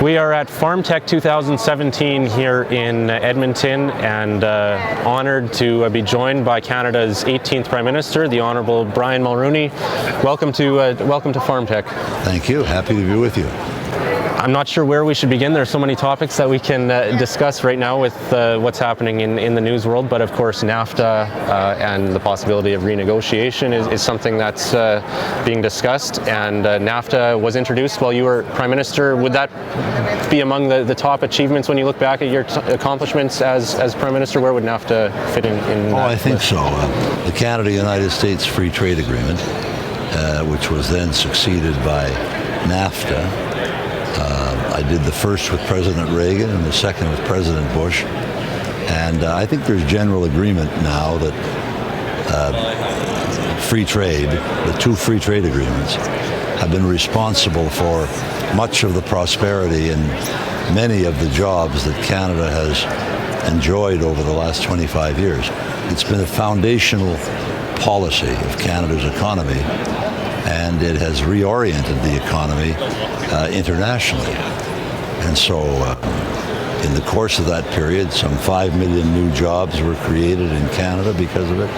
We are at FarmTech 2017 here in Edmonton, and honoured to be joined by Canada's 18th Prime Minister, the Honourable Brian Mulroney. Welcome to FarmTech. Thank you. Happy to be with you. I'm not sure where we should begin. There are so many topics that we can discuss right now with what's happening in the news world, but of course NAFTA and the possibility of renegotiation is something that's being discussed, and NAFTA was introduced while you were Prime Minister. Would that be among the top achievements when you look back at your accomplishments as Prime Minister? Where would NAFTA fit in that I think list? so. The Canada-United States Free Trade Agreement, which was then succeeded by NAFTA. I did the first with President Reagan and the second with President Bush. And I think there's general agreement now that free trade, the two free trade agreements, have been responsible for much of the prosperity and many of the jobs that Canada has enjoyed over the last 25 years. It's been a foundational policy of Canada's economy, and it has reoriented the economy internationally. And so in the course of that period, some 5 million new jobs were created in Canada because of it.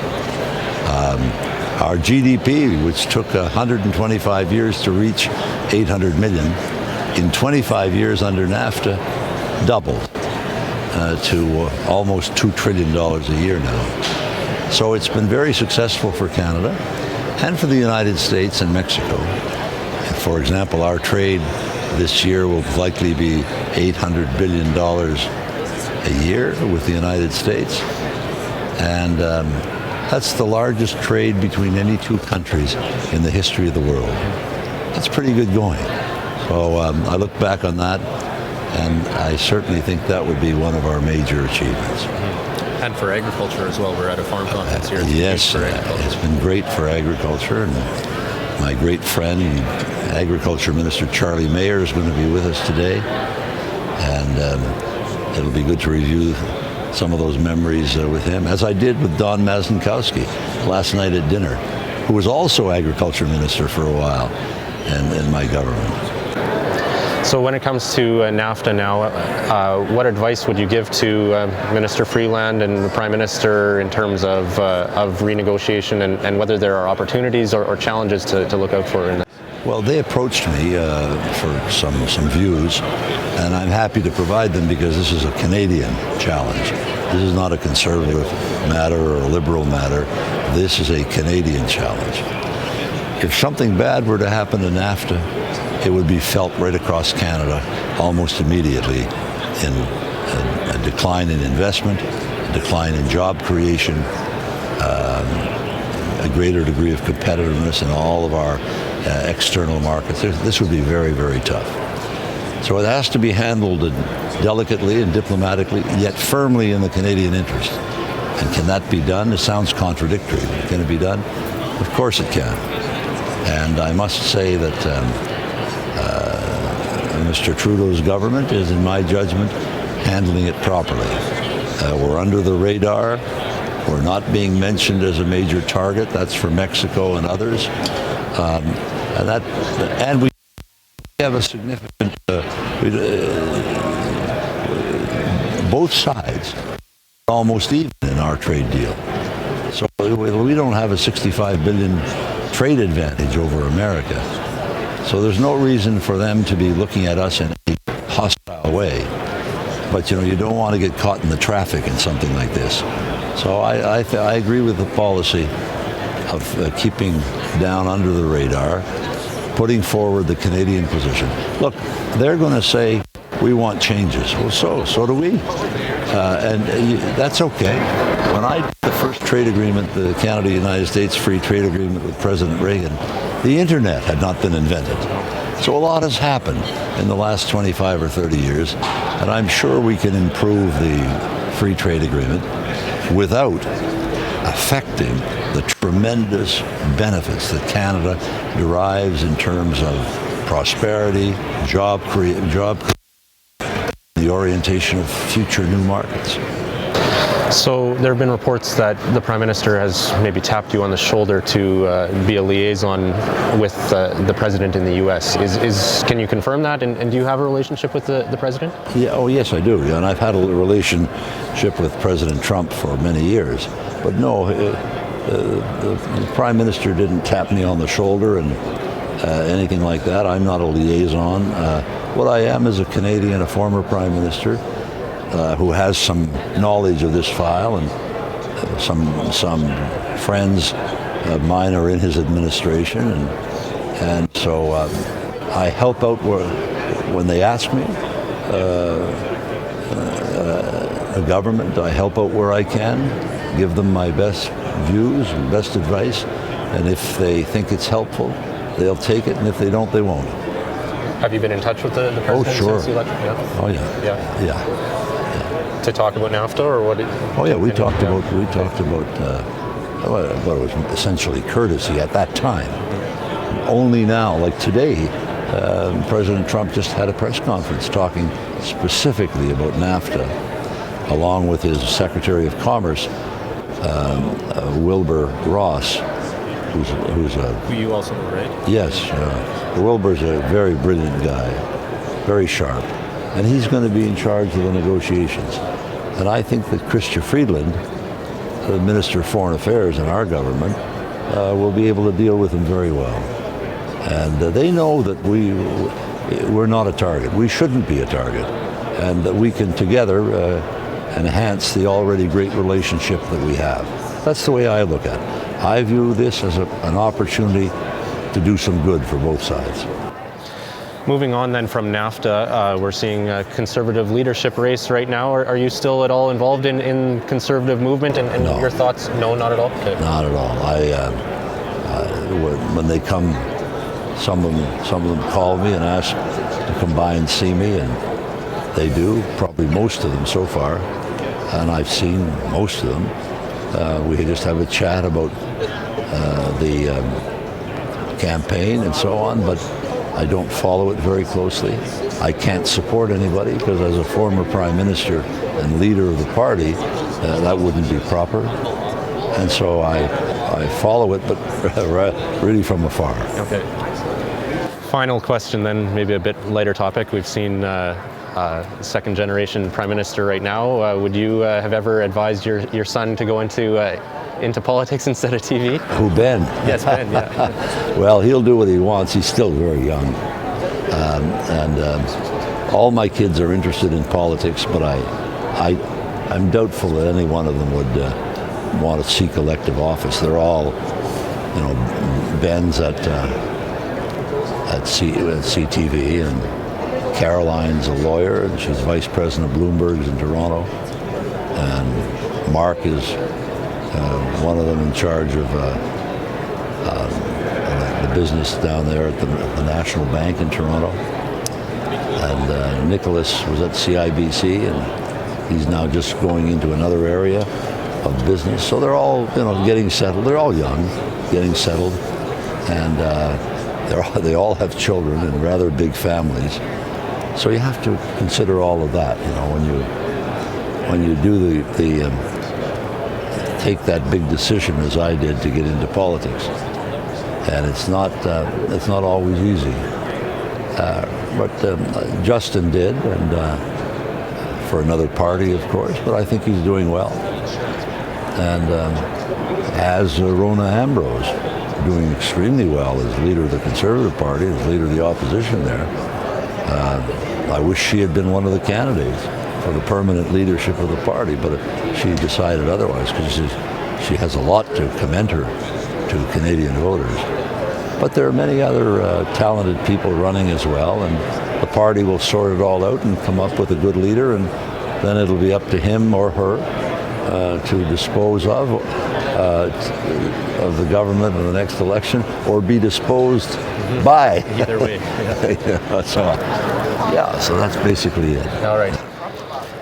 Our GDP, which took 125 years to reach 800 million, in 25 years under NAFTA, doubled to almost $2 trillion a year now. So it's been very successful for Canada and for the United States and Mexico. For example, our trade this year will likely be $800 billion a year with the United States. And that's the largest trade between any two countries in the history of the world. That's pretty good going. So I look back on that, and I certainly think that would be one of our major achievements. And for agriculture as well. We're at a farm conference here. Yes, it's been great for agriculture. And my great friend, Agriculture Minister Charlie Mayer, is going to be with us today. And it'll be good to review some of those memories with him, as I did with Don Mazankowski last night at dinner, who was also Agriculture Minister for a while in my government. So when it comes to NAFTA now, what advice would you give to Minister Freeland and the Prime Minister in terms of renegotiation and whether there are opportunities or challenges to look out for in that? Well, they approached me for some views, and I'm happy to provide them because this is a Canadian challenge. This is not a conservative matter or a liberal matter. This is a Canadian challenge. If something bad were to happen to NAFTA, it would be felt right across Canada almost immediately in a decline in investment, a decline in job creation, a greater degree of competitiveness in all of our external markets. This would be very, very tough. So it has to be handled delicately and diplomatically, yet firmly in the Canadian interest. And can that be done? It sounds contradictory. Can it be done? Of course it can. And I must say that Mr. Trudeau's government is, in my judgment, handling it properly. We're under the radar. We're not being mentioned as a major target. That's for Mexico and others. And we have a significant, both sides are almost even in our trade deal. So we don't have a $65 billion trade advantage over America. So there's no reason for them to be looking at us in a hostile way. But you don't want to get caught in the traffic in something like this. So I agree with the policy of keeping down under the radar, putting forward the Canadian position. Look, they're going to say, we want changes. Well, so do we. And that's okay. When I did the first trade agreement, the Canada-United States Free Trade Agreement with President Reagan, the internet had not been invented. So a lot has happened in the last 25 or 30 years, and I'm sure we can improve the free trade agreement without affecting the tremendous benefits that Canada derives in terms of prosperity, job creation, the orientation of future new markets. So there have been reports that the Prime Minister has maybe tapped you on the shoulder to be a liaison with the President in the U.S. Can you confirm that? And do you have a relationship with the President? Yeah, oh yes, I do. Yeah, and I've had a relationship with President Trump for many years. But no, the Prime Minister didn't tap me on the shoulder and anything like that. I'm not a liaison. What I am is a Canadian, a former Prime Minister, who has some knowledge of this file, and some friends of mine are in his administration, and so I help out when they ask me. The government, I help out where I can, give them my best views and best advice, and if they think it's helpful, they'll take it, and if they don't, they won't. Have you been in touch with the President since the election? Yeah. Oh yeah. Yeah. To talk about NAFTA, or what? Oh yeah, we talked about what was essentially courtesy at that time. Only now, like today, President Trump just had a press conference talking specifically about NAFTA, along with his Secretary of Commerce, Wilbur Ross, who you also know, right? Yes, Wilbur's a very brilliant guy, very sharp, and he's going to be in charge of the negotiations. And I think that Chrystia Freeland, the Minister of Foreign Affairs in our government, will be able to deal with him very well. And they know that we're not a target. We shouldn't be a target, and that we can together enhance the already great relationship that we have. That's the way I look at it. I view this as an opportunity to do some good for both sides. Moving on then from NAFTA, we're seeing a conservative leadership race right now. Are you still at all involved in conservative movement, and No. Your thoughts? No, not at all? Okay. Not at all. When they come, some of them call me and ask to come by and see me, and they do, probably most of them so far, and I've seen most of them. We just have a chat about the campaign and so on, but I don't follow it very closely. I can't support anybody because as a former Prime Minister and leader of the party, that wouldn't be proper. And so I follow it, but really from afar. Okay. Final question then, maybe a bit lighter topic. We've seen second generation Prime Minister right now. Would you have ever advised your son to go into politics instead of TV? Who, Ben? Yes, Ben, yeah. Well, he'll do what he wants. He's still very young. All my kids are interested in politics, but I'm doubtful that any one of them would want to seek elective office. They're all, Ben's at CTV, and Caroline's a lawyer, and she's vice president of Bloomberg's in Toronto. And Mark is one of them in charge of the business down there at the National Bank in Toronto. And Nicholas was at CIBC, and he's now just going into another area of business. So they're all, getting settled. They're all young, getting settled, and they all have children and rather big families. So you have to consider all of that, when you do take that big decision as I did to get into politics. And it's not always easy. But Justin did, and for another party, of course, but I think he's doing well. And as Rona Ambrose, doing extremely well as leader of the Conservative Party, as leader of the opposition there. I wish she had been one of the candidates for the permanent leadership of the party, but she decided otherwise because she has a lot to commend her to Canadian voters. But there are many other talented people running as well, and the party will sort it all out and come up with a good leader, and then it'll be up to him or her to dispose of the government in the next election, or be disposed by. Either way. So that's basically it. All right.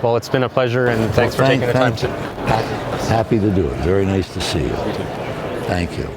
Well, it's been a pleasure, and thanks for taking the time to. Happy to do it. Very nice to see you. Thank you.